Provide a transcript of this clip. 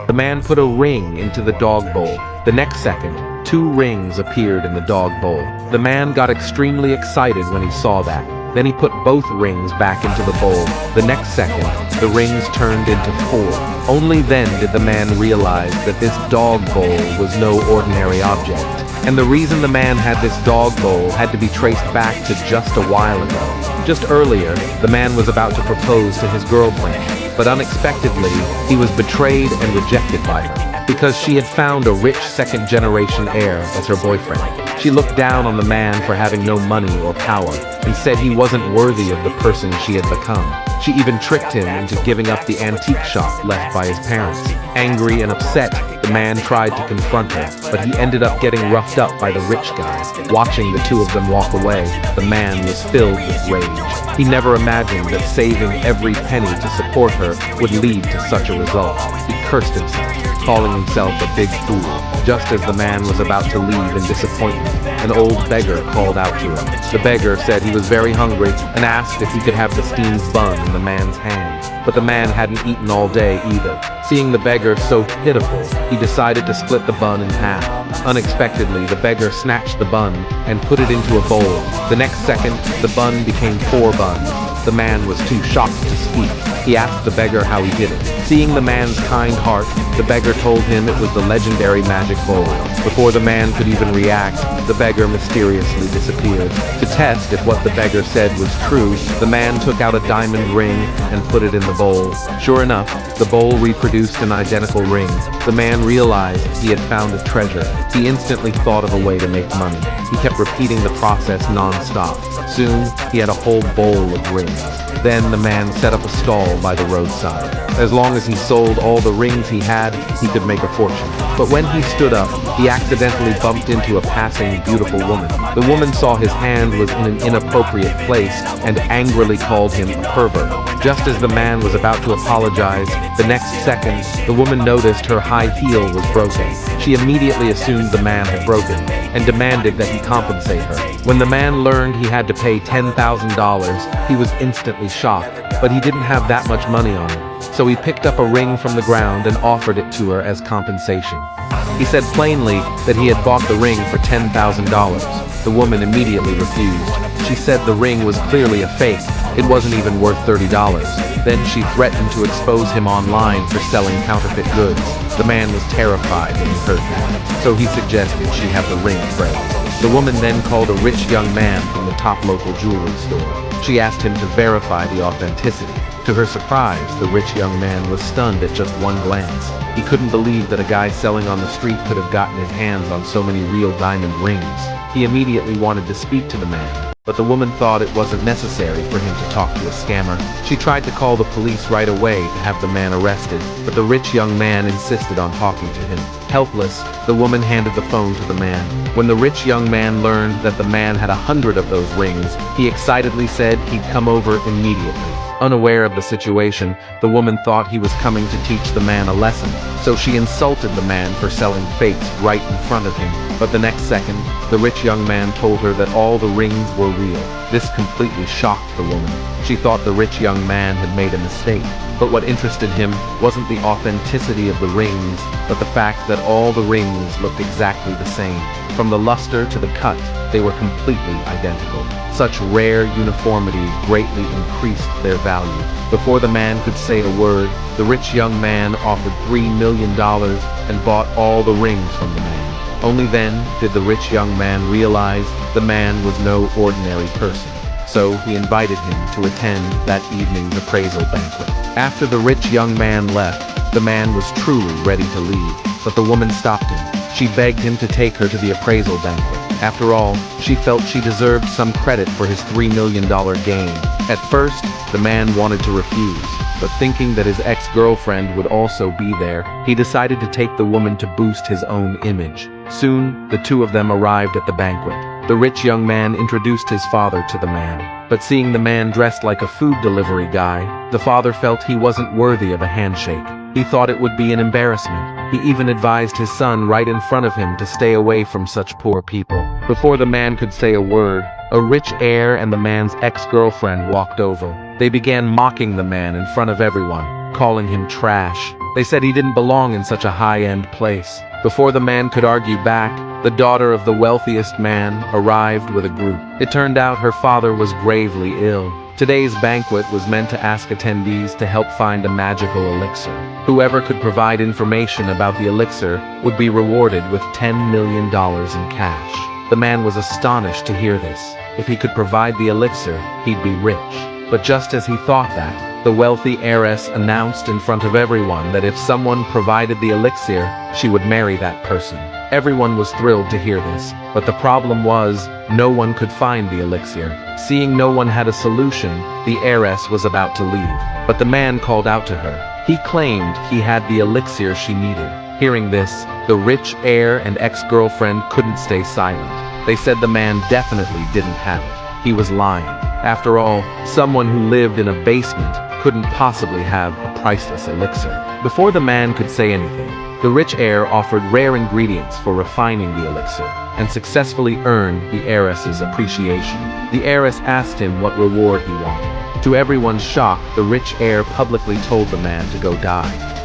The man put a ring into the dog bowl. The next second, 2 rings appeared in the dog bowl. The man got extremely excited when he saw that. Then he put both rings back into the bowl. The next second, the rings turned into 4. Only then did the man realize that this dog bowl was no ordinary object. And the reason the man had this dog bowl had to be traced back to just a while ago. Just earlier, the man was about to propose to his girlfriend, but unexpectedly, he was betrayed and rejected by her, because she had found a rich second-generation heir as her boyfriend. She looked down on the man for having no money or power, and said he wasn't worthy of the person she had become. She even tricked him into giving up the antique shop left by his parents. Angry and upset, the man tried to confront her, but he ended up getting roughed up by the rich guy. Watching the 2 of them walk away, the man was filled with rage. He never imagined that saving every penny to support her would lead to such a result. He cursed himself, calling himself a big fool. Just as the man was about to leave in disappointment, an old beggar called out to him. The beggar said he was very hungry and asked if he could have the steamed bun in the man's hand. But the man hadn't eaten all day either. Seeing the beggar so pitiful, he decided to split the bun in half. Unexpectedly, the beggar snatched the bun and put it into a bowl. The next second, the bun became 4 buns. The man was too shocked to speak. He asked the beggar how he did it. Seeing the man's kind heart, the beggar told him it was the legendary magic bowl. Before the man could even react, the beggar mysteriously disappeared. To test if what the beggar said was true, the man took out a diamond ring and put it in the bowl. Sure enough, the bowl reproduced an identical ring. The man realized he had found a treasure. He instantly thought of a way to make money. He kept repeating the process non-stop. Soon, he had a whole bowl of rings. Then the man set up a stall by the roadside. As long as he sold all the rings he had, he could make a fortune. But when he stood up, he accidentally bumped into a passing beautiful woman. The woman saw his hand was in an inappropriate place and angrily called him a pervert. Just as the man was about to apologize, the next second, the woman noticed her high heel was broken. She immediately assumed the man had broken and demanded that he compensate her. When the man learned he had to pay $10,000, he was instantly shocked, but he didn't have that much money on him. So he picked up a ring from the ground and offered it to her as compensation. He said plainly that he had bought the ring for $10,000. The woman immediately refused. She said the ring was clearly a fake. It wasn't even worth $30. Then she threatened to expose him online for selling counterfeit goods. The man was terrified when he heard that, so he suggested she have the ring framed. The woman then called a rich young man from the top local jewelry store. She asked him to verify the authenticity. To her surprise, the rich young man was stunned at just one glance. He couldn't believe that a guy selling on the street could have gotten his hands on so many real diamond rings. He immediately wanted to speak to the man, but the woman thought it wasn't necessary for him to talk to a scammer. She tried to call the police right away to have the man arrested, but the rich young man insisted on talking to him. Helpless, the woman handed the phone to the man. When the rich young man learned that the man had 100 of those rings, he excitedly said he'd come over immediately. Unaware of the situation, the woman thought he was coming to teach the man a lesson, so she insulted the man for selling fakes right in front of him. But the next second, the rich young man told her that all the rings were real. This completely shocked the woman. She thought the rich young man had made a mistake. But what interested him wasn't the authenticity of the rings, but the fact that all the rings looked exactly the same. From the luster to the cut, they were completely identical. Such rare uniformity greatly increased their value. Before the man could say a word, the rich young man offered $3 million and bought all the rings from the man. Only then did the rich young man realize the man was no ordinary person. So he invited him to attend that evening's appraisal banquet. After the rich young man left, the man was truly ready to leave, but the woman stopped him. She begged him to take her to the appraisal banquet. After all, she felt she deserved some credit for his $3 million gain. At first, the man wanted to refuse, but thinking that his ex-girlfriend would also be there, he decided to take the woman to boost his own image. Soon, the 2 of them arrived at the banquet. The rich young man introduced his father to the man, but seeing the man dressed like a food delivery guy, the father felt he wasn't worthy of a handshake. He thought it would be an embarrassment. He even advised his son right in front of him to stay away from such poor people. Before the man could say a word, A rich heir and the man's ex-girlfriend walked over. They began mocking the man in front of everyone, calling him trash. They said he didn't belong in such a high-end place. Before the man could argue back, the daughter of the wealthiest man arrived with a group. It turned out her father was gravely ill. Today's banquet was meant to ask attendees to help find a magical elixir. Whoever could provide information about the elixir would be rewarded with $10 million in cash. The man was astonished to hear this. If he could provide the elixir, he'd be rich. But just as he thought that, the wealthy heiress announced in front of everyone that if someone provided the elixir, she would marry that person. Everyone was thrilled to hear this, but the problem was, no one could find the elixir. Seeing no one had a solution, the heiress was about to leave, but the man called out to her. He claimed he had the elixir she needed. Hearing this, the rich heir and ex-girlfriend couldn't stay silent. They said the man definitely didn't have it. He was lying. After all, someone who lived in a basement couldn't possibly have a priceless elixir. Before the man could say anything, the rich heir offered rare ingredients for refining the elixir, and successfully earned the heiress's appreciation. The heiress asked him what reward he wanted. To everyone's shock, the rich heir publicly told the man to go die.